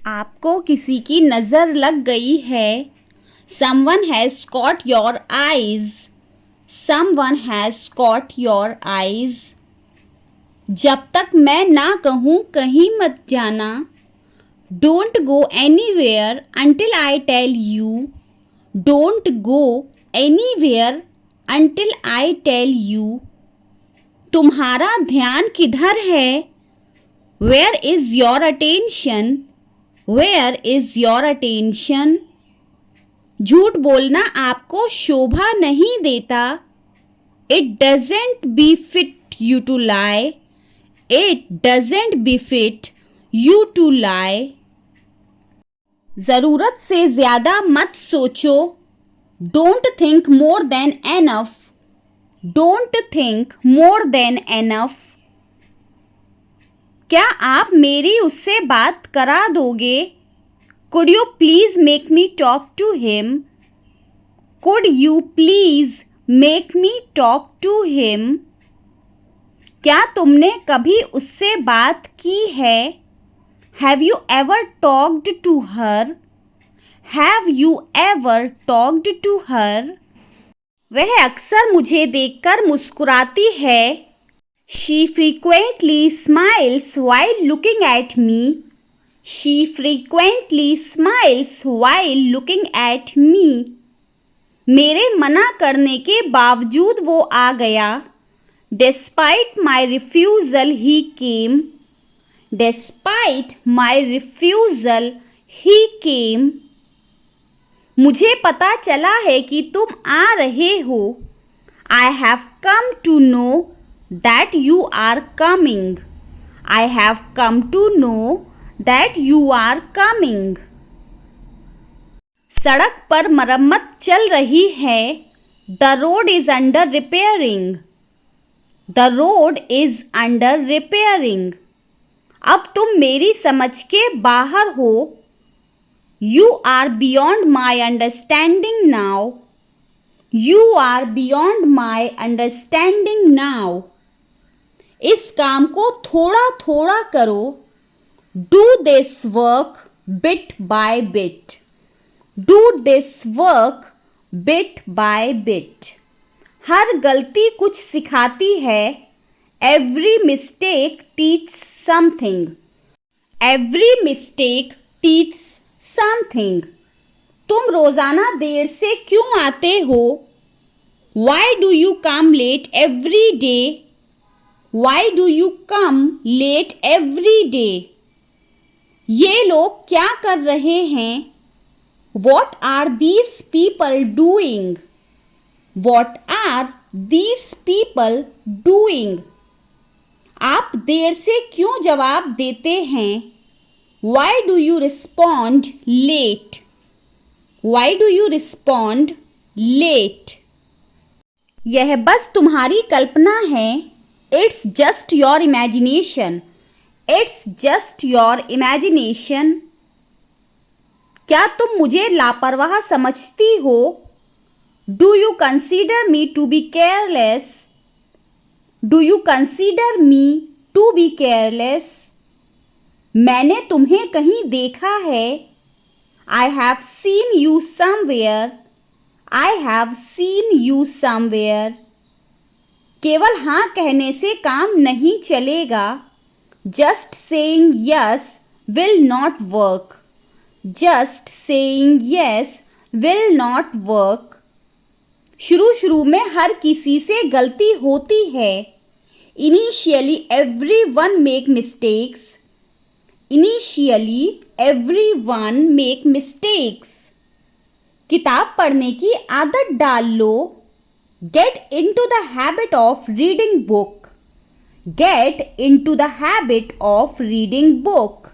आपको किसी की नज़र लग गई है. Someone has caught your eyes. Someone has caught your eyes. जब तक मैं ना कहूँ कहीं मत जाना. Don't go anywhere until I tell you. Don't go anywhere until I tell you. तुम्हारा ध्यान किधर है? Where is your attention? Where is your attention? झूठ बोलना आपको शोभा नहीं देता. It doesn't befit you to lie. It doesn't befit you to lie. ज़रूरत से ज़्यादा मत सोचो. Don't think more than enough. Don't think more than enough. क्या आप मेरी उससे बात करा दोगे? Could you please make me talk to him? Could you please make me talk to him? क्या तुमने कभी उससे बात की है? Have you ever talked to her? Have you ever talked to her? वह अक्सर मुझे देखकर मुस्कुराती है. She frequently smiles while looking at me. She frequently smiles while looking at me. मेरे मना करने के बावजूद वो आ गया. Despite my refusal he came. Despite my refusal he came. मुझे पता चला है कि तुम आ रहे हो. I have come to know that you are coming. I have come to know that you are coming. सड़क पर मरम्मत चल रही है. The road is under repairing. The road is under repairing. अब तुम मेरी समझ के बाहर हो. You are beyond my understanding now. You are beyond my understanding now. इस काम को थोड़ा थोड़ा करो. Do this work bit by bit. Do this work bit by bit. हर गलती कुछ सिखाती है. Every mistake teaches something. Every mistake teaches something. तुम रोजाना देर से क्यों आते हो? Why do you come late every day? Why do you come late every day? ये लोग क्या कर रहे हैं? What are these people doing? What are these people doing? आप देर से क्यों जवाब देते हैं? Why do you respond late? Why do you respond late? यह बस तुम्हारी कल्पना है. It's just your imagination. It's just your imagination. क्या तुम मुझे लापरवाह समझती हो? Do you consider me to be careless? Do you consider me to be careless? मैंने तुम्हें कहीं देखा है. I have seen you somewhere. I have seen you somewhere. केवल हाँ कहने से काम नहीं चलेगा. Just saying yes will not work. Just saying yes will not work. शुरू में हर किसी से गलती होती है. Initially everyone make mistakes. Initially everyone make mistakes. किताब पढ़ने की आदत डाल लो. Get into the habit of reading book. Get into the habit of reading book.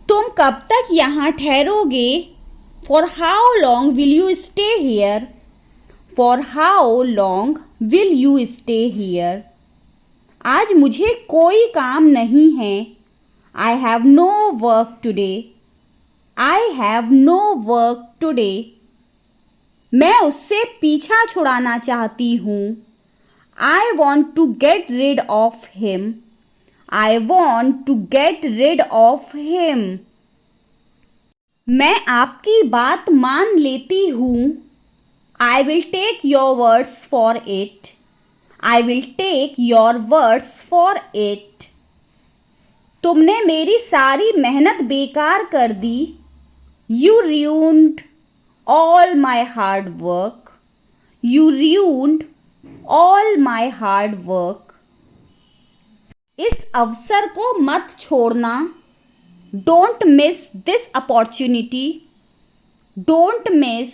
तुम कब तक यहाँ ठहरोगे? For how long will you stay here? For how long will you stay here? आज मुझे कोई काम नहीं है. I have no work today. I have no work today. मैं उससे पीछा छुड़ाना चाहती हूँ. I want to get rid of him. I want to get rid of him. मैं आपकी बात मान लेती हूँ। I will take your words for it. I will take your words for it. तुमने मेरी सारी मेहनत बेकार कर दी। You ruined all my hard work. You ruined all my hard work. इस अवसर को मत छोड़ना। Don't miss this opportunity. Don't miss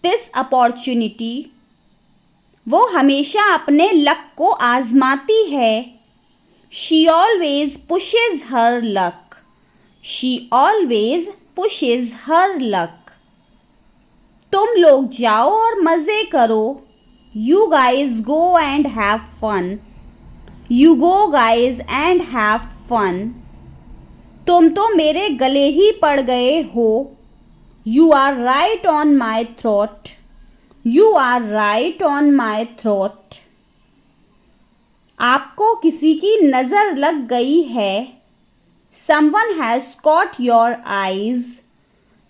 this opportunity. वो हमेशा अपने लक को आजमाती है। She always pushes her luck. She always pushes her luck. तुम लोग जाओ और मज़े करो। You guys go and have fun. You go guys and have fun. तुम तो मेरे गले ही पड़ गए हो। You are right on my throat. You are right on my throat. आपको किसी की नज़र लग गई है। Someone has caught your eyes.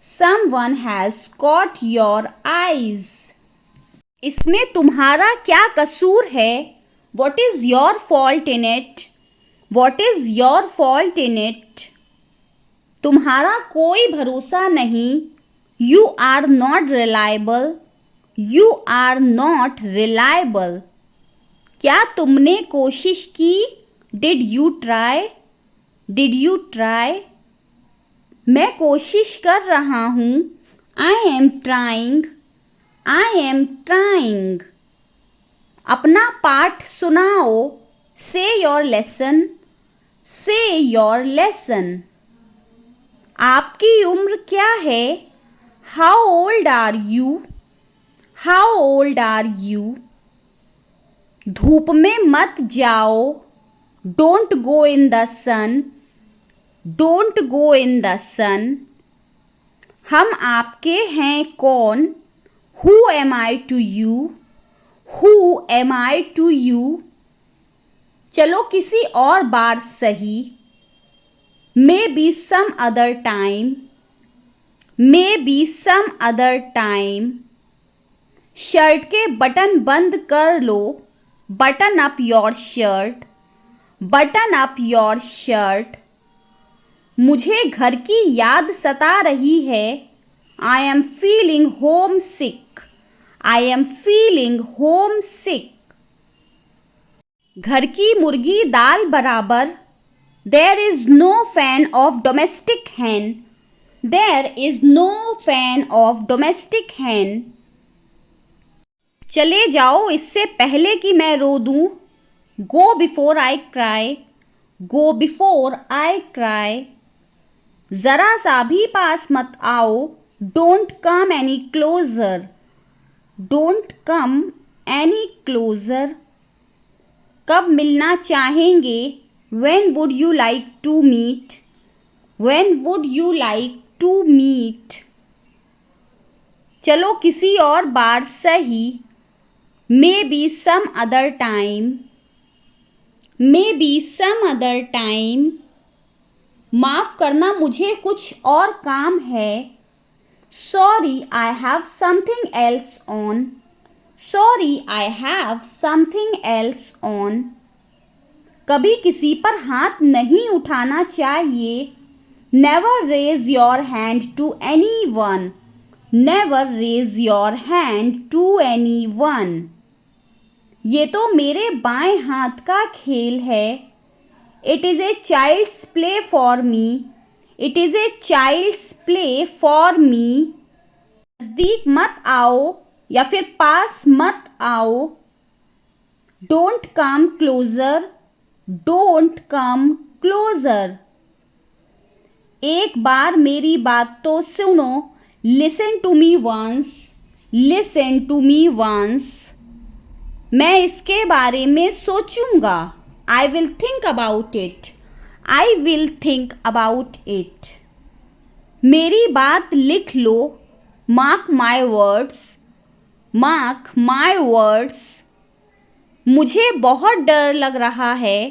Someone has caught your eyes. इसमें तुम्हारा क्या कसूर है? What is your fault in it? What is your fault in it? तुम्हारा कोई भरोसा नहीं। You are not reliable. You are not reliable. क्या तुमने कोशिश की? Did you try? Did you try? मैं कोशिश कर रहा हूँ। I am trying. I am trying. अपना पाठ सुनाओ। Say your lesson. Say your lesson. आपकी उम्र क्या है? How old are you? How old are you? धूप में मत जाओ। Don't go in the sun. Don't go in the sun. हम आपके हैं कौन? Who am I to you? Who am I to you? चलो किसी और बार सही। Maybe some other time. Maybe some other time. Shirt के बटन बंद कर लो। Button up your shirt. Button up your shirt. मुझे घर की याद सता रही है। I am feeling homesick. I am feeling homesick. घर की मुर्गी दाल बराबर। There is no fan of domestic hen. There is no fan of domestic hen. चले जाओ इससे पहले कि मैं रो दूँ। Go before I cry. Go before I cry. ज़रा सा भी पास मत आओ। Don't come any closer. Don't come any closer. कब मिलना चाहेंगे? When would you like to meet? When would you like to meet? चलो किसी और बार सही। Maybe some other time. Maybe some other time. माफ़ करना मुझे कुछ और काम है। Sorry, I have something else on. Sorry, I have something else on. कभी किसी पर हाथ नहीं उठाना चाहिए। Never raise your hand to anyone. Never raise your hand to anyone. ये तो मेरे बाएं हाथ का खेल है। It is a child's play for me. It is a child's play for me. नज़दीक मत आओ या फिर पास मत आओ। Don't come closer. Don't come closer. एक बार मेरी बात तो सुनो। Listen to me once. Listen to me once. मैं इसके बारे में सोचूंगा। I will think about it. I will think about it. मेरी बात लिख लो। Mark my words. Mark my words. मुझे बहुत डर लग रहा है।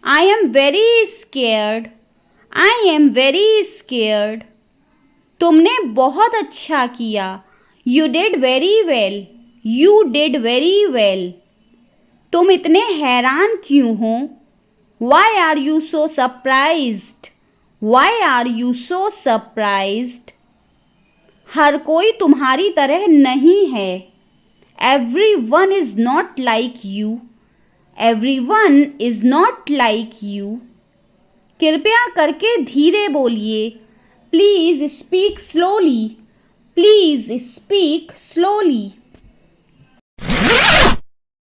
I am very scared. I am very scared. तुमने बहुत अच्छा किया। You did very well. You did very well. तुम इतने हैरान क्यों हो? Why are you so surprised? Why are you so surprised? हर कोई तुम्हारी तरह नहीं है। Everyone is not like you. Everyone is not like you. कृपया करके धीरे बोलिए। Please speak slowly. Please speak slowly.